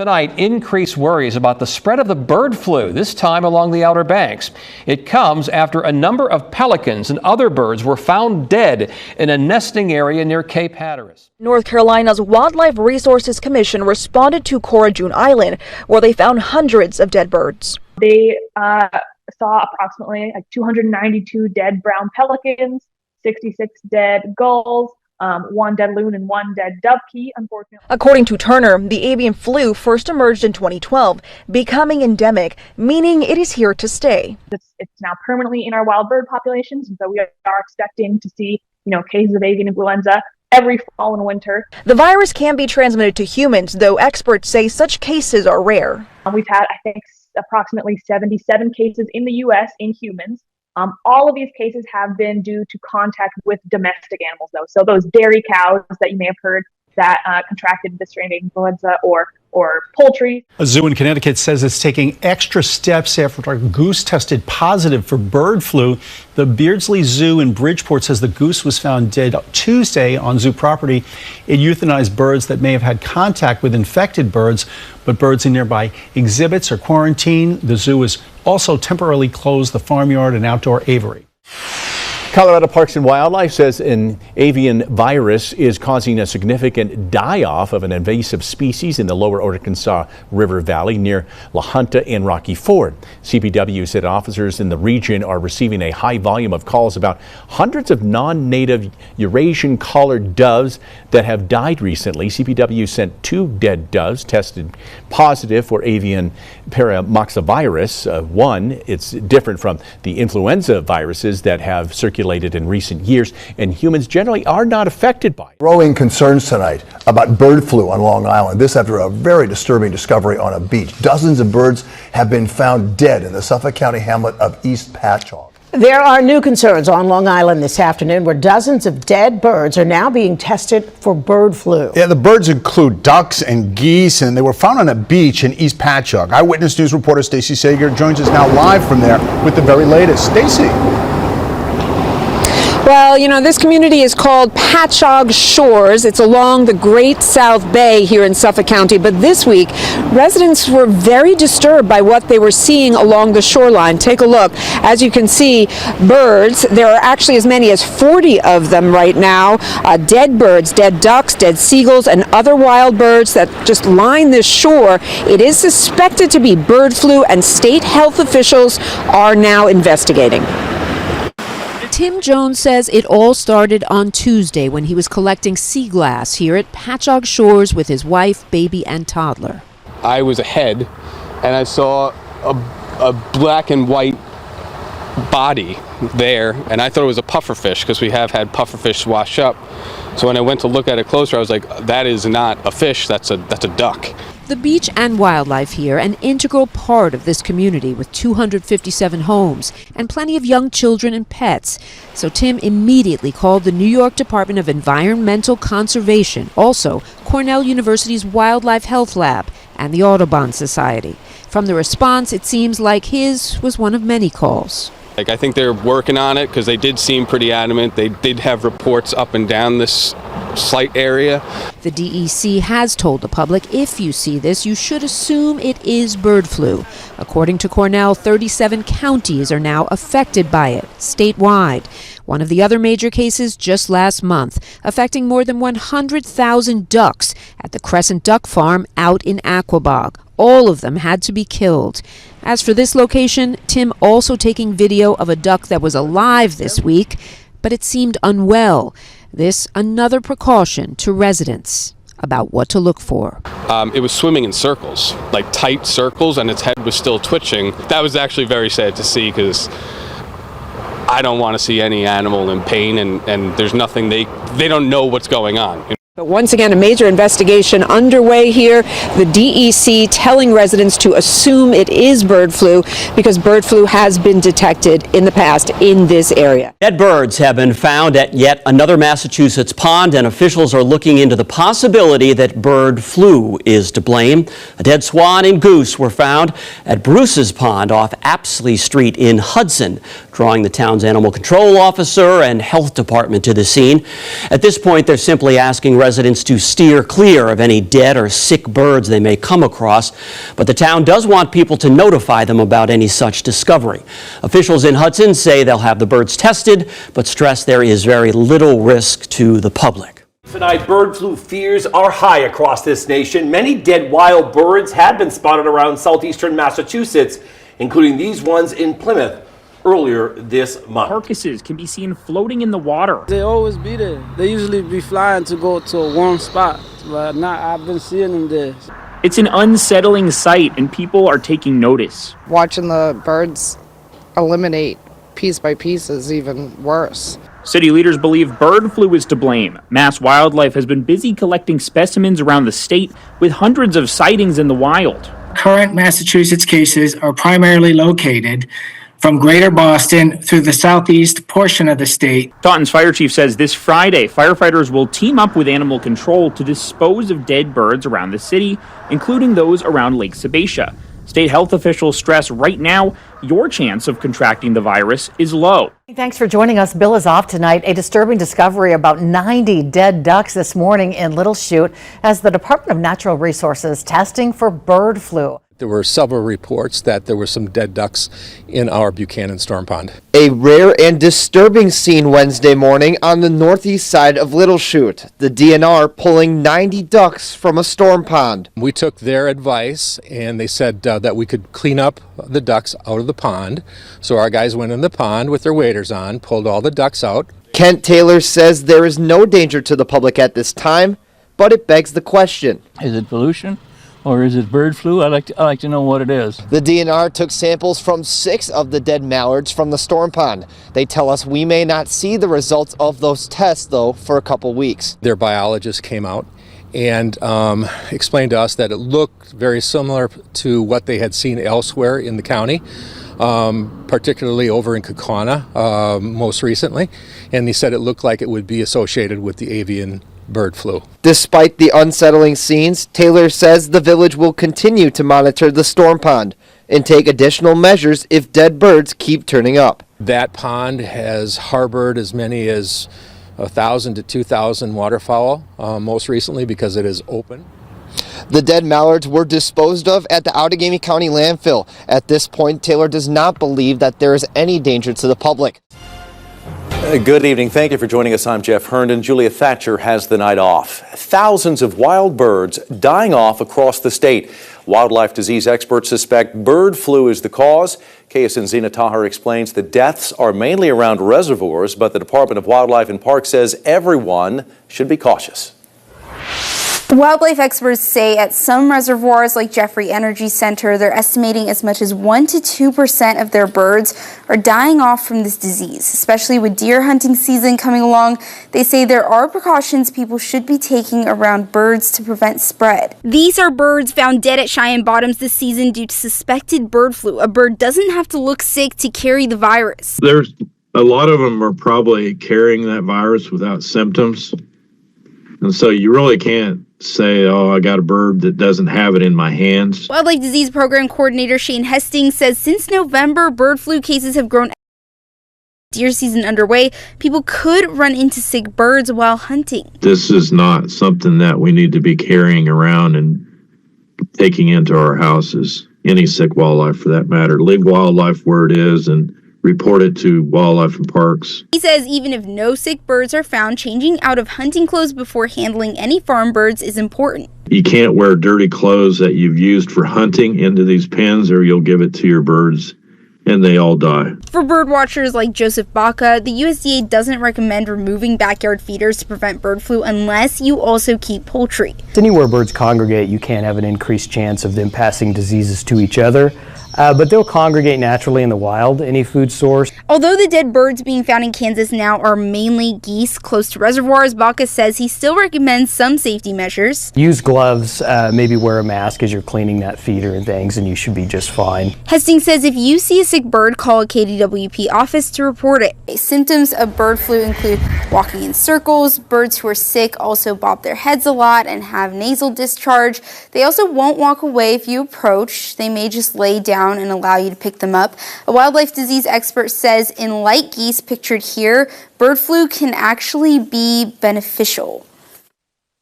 Tonight, increased worries about the spread of the bird flu, this time along the Outer Banks. It comes after a number of pelicans and other birds were found dead in a nesting area near Cape Hatteras. North Carolina's Wildlife Resources Commission responded to Corajun Island, where they found hundreds of dead birds. They saw approximately 292 dead brown pelicans, 66 dead gulls, one dead loon and one dead dovekie, unfortunately. According to Turner, the avian flu first emerged in 2012, becoming endemic, meaning it is here to stay. It's now permanently in our wild bird populations, and so we are expecting to see, cases of avian influenza every fall and winter. The virus can be transmitted to humans, though experts say such cases are rare. We've had, I think, approximately 77 cases in the U.S. in humans. All of these cases have been due to contact with domestic animals, though. So those dairy cows that you may have heard that contracted the strain of influenza, or poultry. A zoo in Connecticut says it's taking extra steps after a goose tested positive for bird flu. The Beardsley Zoo in Bridgeport says the goose was found dead Tuesday on zoo property. It euthanized birds that may have had contact with infected birds, but birds in nearby exhibits are quarantined. The zoo has also temporarily closed the farmyard and outdoor aviary. Colorado Parks and Wildlife says an avian virus is causing a significant die-off of an invasive species in the lower Arkansas River Valley near La Junta and Rocky Ford. CPW said officers in the region are receiving a high volume of calls about hundreds of non-native Eurasian collared doves that have died recently. CPW sent 2 dead doves tested positive for avian paramoxavirus. One, it's different from the influenza viruses that have circulated in recent years, and humans generally are not affected by it. Growing concerns tonight about bird flu on Long Island. This after a very disturbing discovery on a beach. Dozens of birds have been found dead in the Suffolk County hamlet of East Patchogue. There are new concerns on Long Island this afternoon, where dozens of dead birds are now being tested for bird flu. Yeah, the birds include ducks and geese, and they were found on a beach in East Patchogue. Eyewitness News reporter Stacey Sager joins us now live from there with the very latest. Stacey. Well, this community is called Patchogue Shores. It's along the Great South Bay here in Suffolk County. But this week, residents were very disturbed by what they were seeing along the shoreline. Take a look. As you can see, birds, there are actually as many as 40 of them right now. Dead birds, dead ducks, dead seagulls, and other wild birds that just line this shore. It is suspected to be bird flu, and state health officials are now investigating. Tim Jones says it all started on Tuesday when he was collecting sea glass here at Patchogue Shores with his wife, baby, and toddler. I was ahead and I saw a black and white body there, and I thought it was a pufferfish because we have had pufferfish wash up. So when I went to look at it closer, I was like, that is not a fish, that's a duck. The beach and wildlife here, an integral part of this community with 257 homes and plenty of young children and pets. So Tim immediately called the New York Department of Environmental Conservation, also Cornell University's Wildlife Health Lab, and the Audubon Society. From the response, it seems like his was one of many calls. I think they're working on it because they did seem pretty adamant. They did have reports up and down this slight area. The DEC has told the public, if you see this, you should assume it is bird flu. According to Cornell, 37 counties are now affected by it, statewide. One of the other major cases just last month, affecting more than 100,000 ducks at the Crescent Duck Farm out in Aquabog. All of them had to be killed. As for this location, Tim also taking video of a duck that was alive this week, but it seemed unwell. This another precaution to residents about what to look for. It was swimming in circles, like tight circles, and its head was still twitching. That was actually very sad to see because I don't want to see any animal in pain, and there's nothing, they don't know what's going on. But once again, a major investigation underway here. The DEC telling residents to assume it is bird flu because bird flu has been detected in the past in this area. Dead birds have been found at yet another Massachusetts pond, and officials are looking into the possibility that bird flu is to blame. A dead swan and goose were found at Bruce's Pond off Apsley Street in Hudson, drawing the town's animal control officer and health department to the scene. At this point, they're simply asking residents residents to steer clear of any dead or sick birds they may come across, but the town does want people to notify them about any such discovery. Officials in Hudson say they'll have the birds tested, but stress there is very little risk to the public. Tonight, bird flu fears are high across this nation. Many dead wild birds have been spotted around southeastern Massachusetts, including these ones in Plymouth earlier this month. Carcasses can be seen floating in the water. They always be there. They usually be flying to go to a warm spot, but I've been seeing them there. It's an unsettling sight, and people are taking notice. Watching the birds eliminate piece by piece is even worse. City leaders believe bird flu is to blame. Mass Wildlife has been busy collecting specimens around the state, with hundreds of sightings in the wild. Current Massachusetts cases are primarily located from Greater Boston through the southeast portion of the state. Taunton's fire chief says this Friday, firefighters will team up with animal control to dispose of dead birds around the city, including those around Lake Sebastian. State health officials stress right now your chance of contracting the virus is low. Thanks for joining us. Bill is off tonight. A disturbing discovery about 90 dead ducks this morning in Little Chute as the Department of Natural Resources testing for bird flu. There were several reports that there were some dead ducks in our Buchanan storm pond. A rare and disturbing scene Wednesday morning on the northeast side of Little Chute. The DNR pulling 90 ducks from a storm pond. We took their advice and they said that we could clean up the ducks out of the pond. So our guys went in the pond with their waders on, pulled all the ducks out. Kent Taylor says there is no danger to the public at this time, but it begs the question. Is it pollution? Or is it bird flu? I like to know what it is. The DNR took samples from 6 of the dead mallards from the storm pond. They tell us we may not see the results of those tests, though, for a couple weeks. Their biologists came out and explained to us that it looked very similar to what they had seen elsewhere in the county, particularly over in Kaukauna most recently. And he said it looked like it would be associated with the avian bird flu. Despite the unsettling scenes, Taylor says the village will continue to monitor the storm pond and take additional measures if dead birds keep turning up. That pond has harbored as many as 1,000 to 2,000 waterfowl most recently because it is open. The dead mallards were disposed of at the Outagamie County landfill. At this point, Taylor does not believe that there is any danger to the public. Good evening. Thank you for joining us. I'm Jeff Herndon. Julia Thatcher has the night off. Thousands of wild birds dying off across the state. Wildlife disease experts suspect bird flu is the cause. KSN's Zena Tahir explains the deaths are mainly around reservoirs, but the Department of Wildlife and Parks says everyone should be cautious. Wildlife experts say at some reservoirs like Jeffrey Energy Center, they're estimating as much as 1% to 2% of their birds are dying off from this disease, especially with deer hunting season coming along. They say there are precautions people should be taking around birds to prevent spread. These are birds found dead at Cheyenne Bottoms this season due to suspected bird flu. A bird doesn't have to look sick to carry the virus. There's a lot of them are probably carrying that virus without symptoms. And so you really can't say, oh, I got a bird that doesn't have it in my hands. Wildlife Disease Program Coordinator Shane Hastings says since November, bird flu cases have grown. Deer season underway, people could run into sick birds while hunting. This is not something that we need to be carrying around and taking into our houses. Any sick wildlife for that matter. Leave wildlife where it is and report it to Wildlife and Parks. He says even if no sick birds are found, changing out of hunting clothes before handling any farm birds is important. You can't wear dirty clothes that you've used for hunting into these pens or you'll give it to your birds and they all die. For bird watchers like Joseph Baca, the USDA doesn't recommend removing backyard feeders to prevent bird flu unless you also keep poultry. Anywhere birds congregate, you can have an increased chance of them passing diseases to each other. But they'll congregate naturally in the wild, any food source. Although the dead birds being found in Kansas now are mainly geese close to reservoirs, Baca says he still recommends some safety measures. Use gloves, maybe wear a mask as you're cleaning that feeder and things, and you should be just fine. Hastings says if you see a sick bird, call a KDWP office to report it. Symptoms of bird flu include walking in circles. Birds who are sick also bob their heads a lot and have nasal discharge. They also won't walk away if you approach. They may just lay down and allow you to pick them up. A wildlife disease expert says in light geese pictured here, bird flu can actually be beneficial.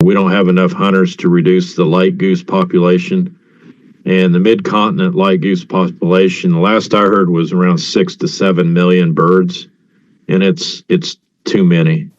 We don't have enough hunters to reduce the light goose population. And the mid-continent light goose population, the last I heard, was around 6 to 7 million birds, and it's too many.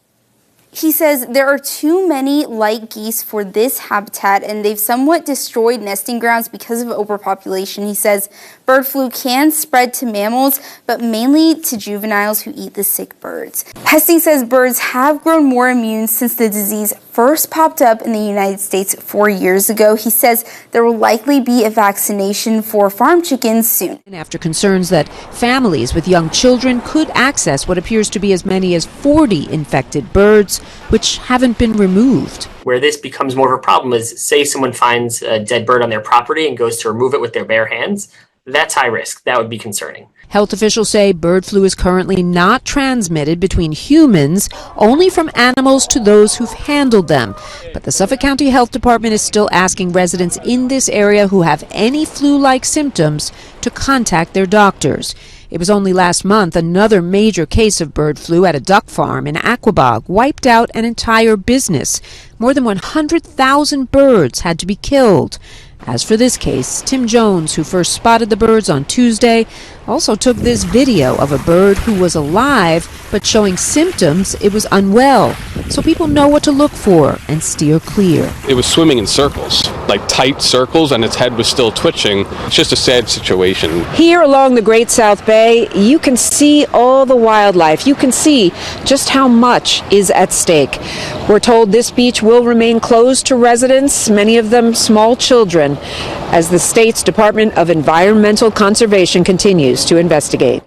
He says there are too many light geese for this habitat, and they've somewhat destroyed nesting grounds because of overpopulation. He says bird flu can spread to mammals, but mainly to juveniles who eat the sick birds. Hesting says birds have grown more immune since the disease first popped up in the United States 4 years ago. He says there will likely be a vaccination for farm chickens soon. After concerns that families with young children could access what appears to be as many as 40 infected birds, which haven't been removed. Where this becomes more of a problem is, say someone finds a dead bird on their property and goes to remove it with their bare hands. That's high risk. That would be concerning. Health officials say bird flu is currently not transmitted between humans, only from animals to those who've handled them. But the Suffolk County Health Department is still asking residents in this area who have any flu-like symptoms to contact their doctors. It was only last month another major case of bird flu at a duck farm in Aquabog wiped out an entire business. More than 100,000 birds had to be killed. As for this case, Tim Jones, who first spotted the birds on Tuesday, also took this video of a bird who was alive but showing symptoms it was unwell, so people know what to look for and steer clear. It was swimming in circles, like tight circles, and its head was still twitching. It's just a sad situation. Here along the Great South Bay, you can see all the wildlife. You can see just how much is at stake. We're told this beach will remain closed to residents, many of them small children, as the state's Department of Environmental Conservation continues to investigate.